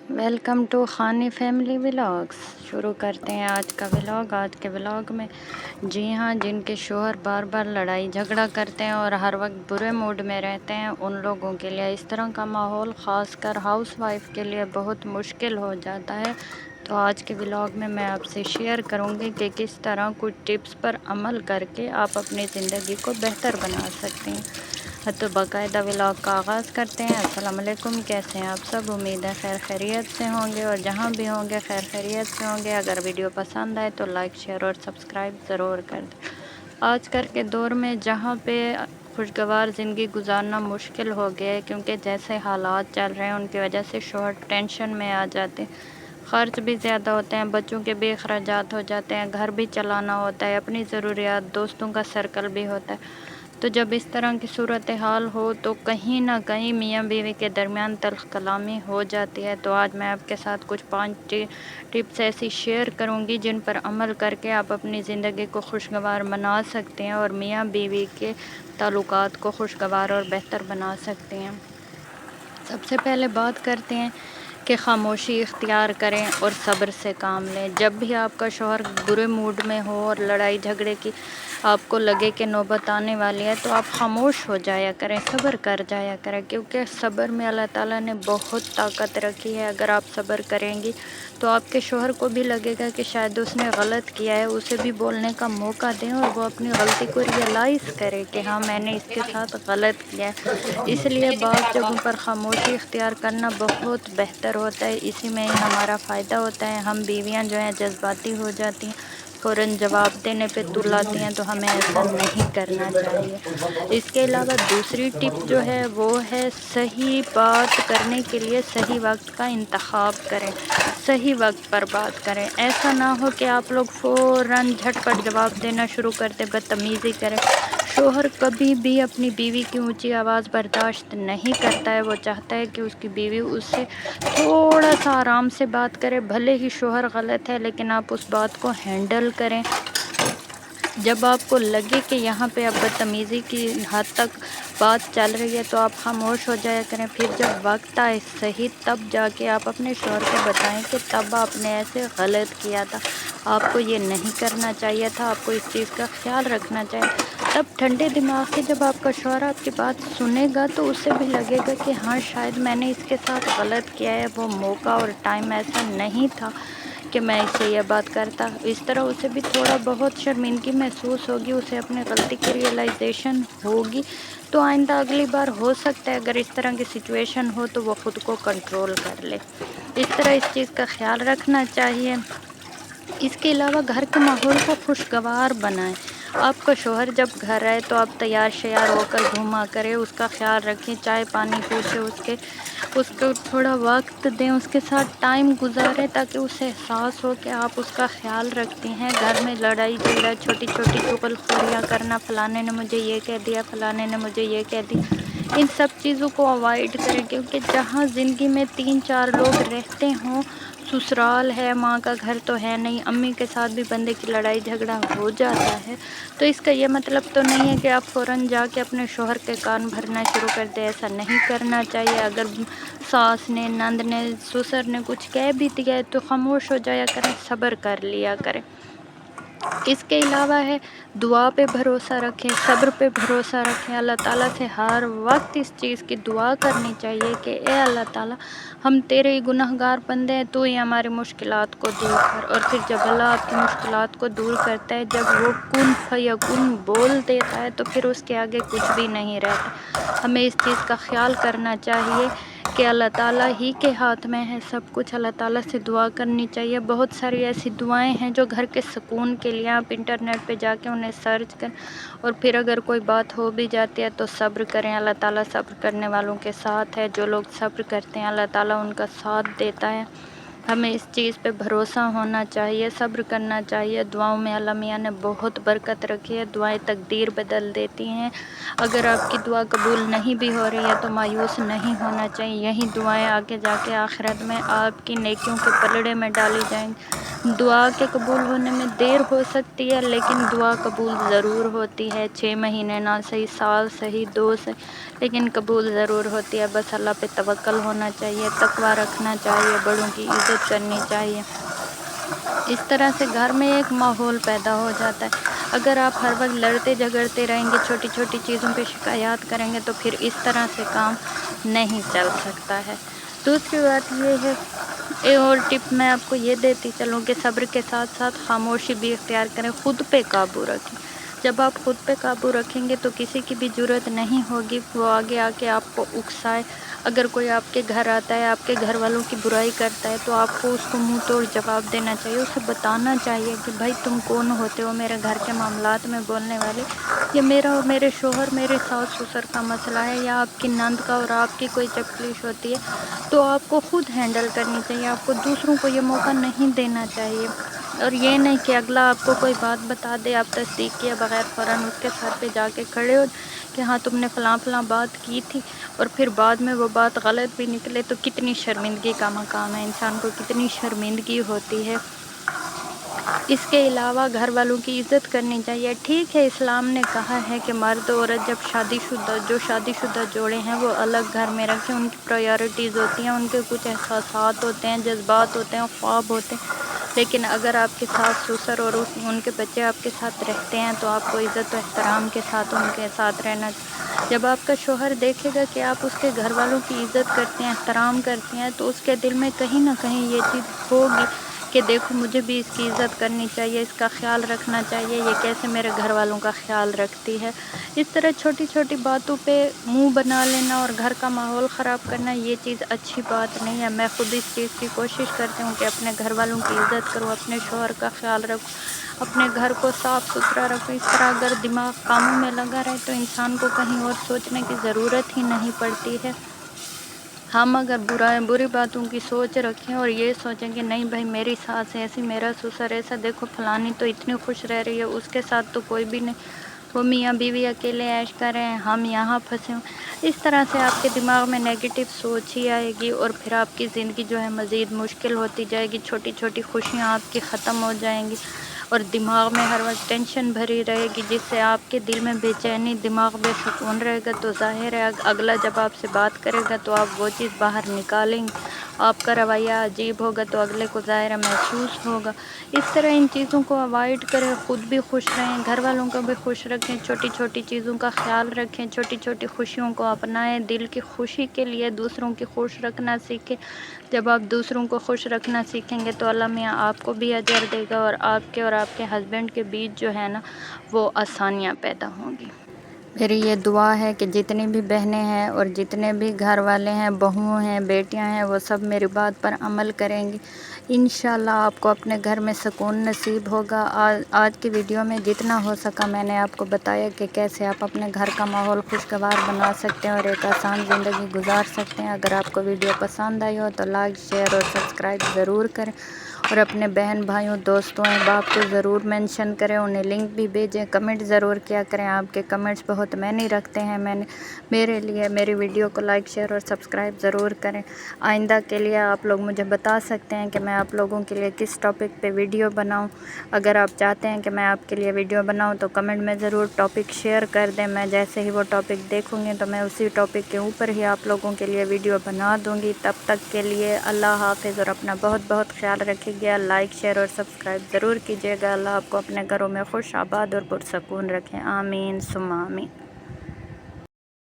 Welcome to خانی family vlogs. شروع کرتے ہیں آج کا ولاگ۔ آج کے ولاگ میں جی ہاں، جن کے شوہر بار بار لڑائی جھگڑا کرتے ہیں اور ہر وقت برے موڈ میں رہتے ہیں، ان لوگوں کے لیے اس طرح کا ماحول خاص کر ہاؤس وائف کے لیے بہت مشکل ہو جاتا ہے۔ تو آج کے ولاگ میں آپ سے شیئر کروں گی کہ کس طرح کچھ ٹپس پر عمل کر کے آپ اپنی زندگی کو بہتر بنا سکتے ہیں۔ تو باقاعدہ ولاگ کا آغاز کرتے ہیں۔ السلام علیکم، کیسے ہیں آپ سب؟ امید ہے خیر خیریت سے ہوں گے، اور جہاں بھی ہوں گے خیر خیریت سے ہوں گے۔ اگر ویڈیو پسند آئے تو لائک، شیئر اور سبسکرائب ضرور کر دیں۔ آج کل کے دور میں جہاں پہ خوشگوار زندگی گزارنا مشکل ہو گیا ہے، کیونکہ جیسے حالات چل رہے ہیں ان کی وجہ سے شوہر ٹینشن میں آ جاتے ہیں، خرچ بھی زیادہ ہوتے ہیں، بچوں کے بھی اخراجات ہو جاتے ہیں، گھر بھی چلانا ہوتا ہے، اپنی ضروریات، دوستوں کا سرکل بھی ہوتا ہے۔ تو جب اس طرح کی صورتحال ہو تو کہیں نہ کہیں میاں بیوی کے درمیان تلخ کلامی ہو جاتی ہے۔ تو آج میں آپ کے ساتھ کچھ 5 ٹپس ایسی شیئر کروں گی جن پر عمل کر کے آپ اپنی زندگی کو خوشگوار بنا سکتے ہیں اور میاں بیوی کے تعلقات کو خوشگوار اور بہتر بنا سکتے ہیں۔ سب سے پہلے بات کرتے ہیں کہ خاموشی اختیار کریں اور صبر سے کام لیں۔ جب بھی آپ کا شوہر برے موڈ میں ہو اور لڑائی جھگڑے کی آپ کو لگے کہ نوبت آنے والی ہے، تو آپ خاموش ہو جایا کریں، صبر کر جایا کریں، کیونکہ صبر میں اللہ تعالیٰ نے بہت طاقت رکھی ہے۔ اگر آپ صبر کریں گی تو آپ کے شوہر کو بھی لگے گا کہ شاید اس نے غلط کیا ہے، اسے بھی بولنے کا موقع دیں اور وہ اپنی غلطی کو ریئلائز کرے کہ ہاں، میں نے اس کے ساتھ غلط کیا ہے۔ اس لیے بعض جگہوں پر خاموشی اختیار کرنا بہت بہتر ہوتا ہے، اسی میں ہی ہمارا فائدہ ہوتا ہے۔ ہم بیویاں جو ہیں جذباتی ہو جاتی ہیں، فوراً جواب دینے پہ تلاتی ہیں، تو ہمیں ایسا نہیں کرنا چاہیے۔ اس کے علاوہ دوسری ٹپ جو ہے وہ ہے صحیح بات کرنے کے لیے صحیح وقت کا انتخاب کریں، صحیح وقت پر بات کریں۔ ایسا نہ ہو کہ آپ لوگ فوراً جھٹ پٹ جواب دینا شروع کر دیں، بدتمیزی کریں۔ شوہر کبھی بھی اپنی بیوی کی اونچی آواز برداشت نہیں کرتا ہے، وہ چاہتا ہے کہ اس کی بیوی اس سے تھوڑا سا آرام سے بات کرے۔ بھلے ہی شوہر غلط ہے، لیکن آپ اس بات کو ہینڈل کریں۔ جب آپ کو لگے کہ یہاں پہ اب بدتمیزی کی حد تک بات چل رہی ہے تو آپ خاموش ہو جایا کریں۔ پھر جب وقت آئے صحیح، تب جا کے آپ اپنے شوہر کو بتائیں کہ تب آپ نے ایسے غلط کیا تھا، آپ کو یہ نہیں کرنا چاہیے تھا، آپ کو اس چیز کا خیال رکھنا چاہیے۔ تب ٹھنڈے دماغ سے جب آپ کا شوہر آپ کی بات سنے گا تو اسے بھی لگے گا کہ ہاں، شاید میں نے اس کے ساتھ غلط کیا ہے، وہ موقع اور ٹائم ایسا نہیں تھا کہ میں اس سے یہ بات کرتا۔ اس طرح اسے بھی تھوڑا بہت شرمندگی محسوس ہوگی، اسے اپنی غلطی کی ریئلائزیشن ہوگی، تو آئندہ اگلی بار ہو سکتا ہے اگر اس طرح کی سچویشن ہو تو وہ خود کو کنٹرول کر لے۔ اس طرح اس چیز کا خیال رکھنا چاہیے۔ اس کے علاوہ گھر کے ماحول کو خوشگوار بنائیں۔ آپ کا شوہر جب گھر آئے تو آپ تیار شیار ہو کر گھوما کریں، اس کا خیال رکھیں، چائے پانی پوچھیں، اس کو تھوڑا وقت دیں، اس کے ساتھ ٹائم گزاریں، تاکہ اسے احساس ہو کہ آپ اس کا خیال رکھتی ہیں۔ گھر میں لڑائی جھگڑا، چھوٹی چھوٹی چغل خوریاں کرنا، فلانے نے مجھے یہ کہہ دیا، فلانے نے مجھے یہ کہہ دی، ان سب چیزوں کو اوائڈ کریں، کیونکہ جہاں زندگی میں 3 4 لوگ رہتے ہوں، سسرال ہے، ماں کا گھر تو ہے نہیں، امی کے ساتھ بھی بندے کی لڑائی جھگڑا ہو جاتا ہے، تو اس کا یہ مطلب تو نہیں ہے کہ آپ فوراً جا کے اپنے شوہر کے کان بھرنا شروع کر دیں۔ ایسا نہیں کرنا چاہیے۔ اگر ساس نے، نند نے، سسر نے کچھ کہہ بھی دیا ہے تو خاموش ہو جایا کریں، صبر کر لیا کریں۔ اس کے علاوہ ہے دعا پہ بھروسہ رکھیں، صبر پہ بھروسہ رکھیں۔ اللہ تعالیٰ سے ہر وقت اس چیز کی دعا کرنی چاہیے کہ اے اللہ تعالیٰ، ہم تیرے ہی گناہ گار بندے ہیں، تو ہی ہماری مشکلات کو دور کر۔ اور پھر جب اللہ آپ کی مشکلات کو دور کرتا ہے، جب وہ کن فیکن بول دیتا ہے، تو پھر اس کے آگے کچھ بھی نہیں رہتا۔ ہمیں اس چیز کا خیال کرنا چاہیے کہ اللہ تعالیٰ ہی کے ہاتھ میں ہے سب کچھ۔ اللہ تعالیٰ سے دعا کرنی چاہیے۔ بہت ساری ایسی دعائیں ہیں جو گھر کے سکون کے لیے، آپ انٹرنیٹ پہ جا کے انہیں سرچ کریں، اور پھر اگر کوئی بات ہو بھی جاتی ہے تو صبر کریں۔ اللہ تعالیٰ صبر کرنے والوں کے ساتھ ہے۔ جو لوگ صبر کرتے ہیں اللہ تعالیٰ ان کا ساتھ دیتا ہے۔ ہمیں اس چیز پہ بھروسہ ہونا چاہیے، صبر کرنا چاہیے۔ دعاؤں میں اللہ میاں نے بہت برکت رکھی ہے، دعائیں تقدیر بدل دیتی ہیں۔ اگر آپ کی دعا قبول نہیں بھی ہو رہی ہے تو مایوس نہیں ہونا چاہیے، یہی دعائیں آگے جا کے آخرت میں آپ کی نیکیوں کے پلڑے میں ڈالی جائیں گی۔ دعا کے قبول ہونے میں دیر ہو سکتی ہے، لیکن دعا قبول ضرور ہوتی ہے۔ 6 مہینے نہ صحیح، سال صحیح، 2 صحیح، لیکن قبول ضرور ہوتی ہے۔ بس اللہ پہ توکل ہونا چاہیے، تقوی رکھنا چاہیے، بڑوں کی عزت کرنی چاہیے۔ اس طرح سے گھر میں ایک ماحول پیدا ہو جاتا ہے۔ اگر آپ ہر وقت لڑتے جھگڑتے رہیں گے، چھوٹی چھوٹی چیزوں پہ شکایات کریں گے، تو پھر اس طرح سے کام نہیں چل سکتا ہے۔ دوسری بات یہ ہے، ایک اور ٹپ میں آپ کو یہ دیتی چلوں کہ صبر کے ساتھ ساتھ خاموشی بھی اختیار کریں، خود پہ قابو رکھیں۔ جب آپ خود پہ قابو رکھیں گے تو کسی کی بھی جرات نہیں ہوگی وہ آگے آ کے آپ کو اکسائے۔ اگر کوئی آپ کے گھر آتا ہے، آپ کے گھر والوں کی برائی کرتا ہے، تو آپ کو اس کو منہ توڑ جواب دینا چاہیے، اسے بتانا چاہیے کہ بھائی تم کون ہوتے ہو میرے گھر کے معاملات میں بولنے والے؟ یہ میرا اور میرے شوہر، میرے ساس سسر کا مسئلہ ہے، یا آپ کی نند کا اور آپ کی کوئی تکلیف ہوتی ہے تو آپ کو خود ہینڈل کرنی چاہیے، آپ کو دوسروں کو یہ موقع نہیں دینا چاہیے۔ اور یہ نہیں کہ اگلا آپ کو کوئی بات بتا دے، آپ تصدیق کیا بغیر فوراً اس کے سر پہ جا کے کھڑے ہو کہ ہاں تم نے فلاں فلاں بات کی تھی، اور پھر بعد میں وہ بات غلط بھی نکلے تو کتنی شرمندگی کا مقام ہے، انسان کو کتنی شرمندگی ہوتی ہے۔ اس کے علاوہ گھر والوں کی عزت کرنی چاہیے۔ ٹھیک ہے، اسلام نے کہا ہے کہ مرد اور عورت جب شادی شدہ جوڑے ہیں وہ الگ گھر میں رکھیں، ان کی پرائیورٹیز ہوتی ہیں، ان کے کچھ احساسات ہوتے ہیں، جذبات ہوتے ہیں، خواب ہوتے ہیں، لیکن اگر آپ کے ساس سسر اور ان کے بچے آپ کے ساتھ رہتے ہیں تو آپ کو عزت و احترام کے ساتھ ان کے ساتھ رہنا چاہیے۔ جب آپ کا شوہر دیکھے گا کہ آپ اس کے گھر والوں کی عزت کرتے ہیں، احترام کرتے ہیں، تو اس کے دل میں کہیں نہ کہیں یہ چیز ہوگی کہ دیکھو مجھے بھی اس کی عزت کرنی چاہیے، اس کا خیال رکھنا چاہیے، یہ کیسے میرے گھر والوں کا خیال رکھتی ہے۔ اس طرح چھوٹی چھوٹی باتوں پہ منہ بنا لینا اور گھر کا ماحول خراب کرنا، یہ چیز اچھی بات نہیں ہے۔ میں خود اس چیز کی کوشش کرتی ہوں کہ اپنے گھر والوں کی عزت کروں، اپنے شوہر کا خیال رکھوں، اپنے گھر کو صاف ستھرا رکھوں۔ اس طرح اگر دماغ کاموں میں لگا رہے تو انسان کو کہیں اور سوچنے کی ضرورت ہی نہیں پڑتی ہے۔ ہم اگر بری باتوں کی سوچ رکھیں اور یہ سوچیں کہ نہیں بھائی میری ساس ایسی، میرا سسر ایسا، دیکھو فلانی تو اتنی خوش رہ رہی ہے، اس کے ساتھ تو کوئی بھی نہیں، وہ میاں بیوی اکیلے عیش کر رہے ہیں، ہم یہاں پھنسے ہوں، اس طرح سے آپ کے دماغ میں نیگیٹو سوچ ہی آئے گی، اور پھر آپ کی زندگی جو ہے مزید مشکل ہوتی جائے گی، چھوٹی چھوٹی خوشیاں آپ کی ختم ہو جائیں گی، اور دماغ میں ہر وقت ٹینشن بھری رہے گی، جس سے آپ کے دل میں بے چینی، دماغ بے سکون رہے گا، تو ظاہر ہے اگلا جب آپ سے بات کرے گا تو آپ وہ چیز باہر نکالیں گے، آپ کا رویہ عجیب ہوگا تو اگلے کو ظاہر محسوس ہوگا۔ اس طرح ان چیزوں کو اوائڈ کریں، خود بھی خوش رہیں، گھر والوں کو بھی خوش رکھیں، چھوٹی چھوٹی چیزوں کا خیال رکھیں، چھوٹی چھوٹی خوشیوں کو اپنائیں، دل کی خوشی کے لیے دوسروں کی خوش رکھنا سیکھیں۔ جب آپ دوسروں کو خوش رکھنا سیکھیں گے تو اللہ میاں آپ کو بھی اجر دے گا، اور آپ کے ہسبینڈ کے بیچ جو ہے نا وہ آسانیاں پیدا ہوں گی۔ میری یہ دعا ہے کہ جتنی بھی بہنیں ہیں اور جتنے بھی گھر والے ہیں، بہویں ہیں، بیٹیاں ہیں، وہ سب میری بات پر عمل کریں گی۔ انشاءاللہ آپ کو اپنے گھر میں سکون نصیب ہوگا۔ آج کی ویڈیو میں جتنا ہو سکا میں نے آپ کو بتایا کہ کیسے آپ اپنے گھر کا ماحول خوشگوار بنا سکتے ہیں اور ایک آسان زندگی گزار سکتے ہیں۔ اگر آپ کو ویڈیو پسند آئی ہو تو لائک، شیئر اور سبسکرائب ضرور کریں، اور اپنے بہن بھائیوں، دوستوں، احباب کو ضرور مینشن کریں، انہیں لنک بھی بھیجیں، کمنٹ ضرور کیا کریں، آپ کے کمنٹس بہت معنی رکھتے ہیں میرے لیے۔ میری ویڈیو کو لائک، شیئر اور سبسکرائب ضرور کریں۔ آئندہ کے لیے آپ لوگ مجھے بتا سکتے ہیں کہ میں آپ لوگوں کے لیے کس ٹاپک پہ ویڈیو بناؤں۔ اگر آپ چاہتے ہیں کہ میں آپ کے لیے ویڈیو بناؤں تو کمنٹ میں ضرور ٹاپک شیئر کر دیں، میں جیسے ہی وہ ٹاپک دیکھوں گی تو میں اسی ٹاپک کے اوپر ہی آپ لوگوں کے لیے ویڈیو بنا دوں گی۔ تب تک کے لیے اللہ حافظ، اور اپنا بہت بہت خیال رکھیے گا۔ لائک، شیئر اور سبسکرائب ضرور کیجیے گا۔ اللہ آپ کو اپنے گھروں میں خوش، آباد اور پرسکون رکھیں۔ آمین ثم آمین۔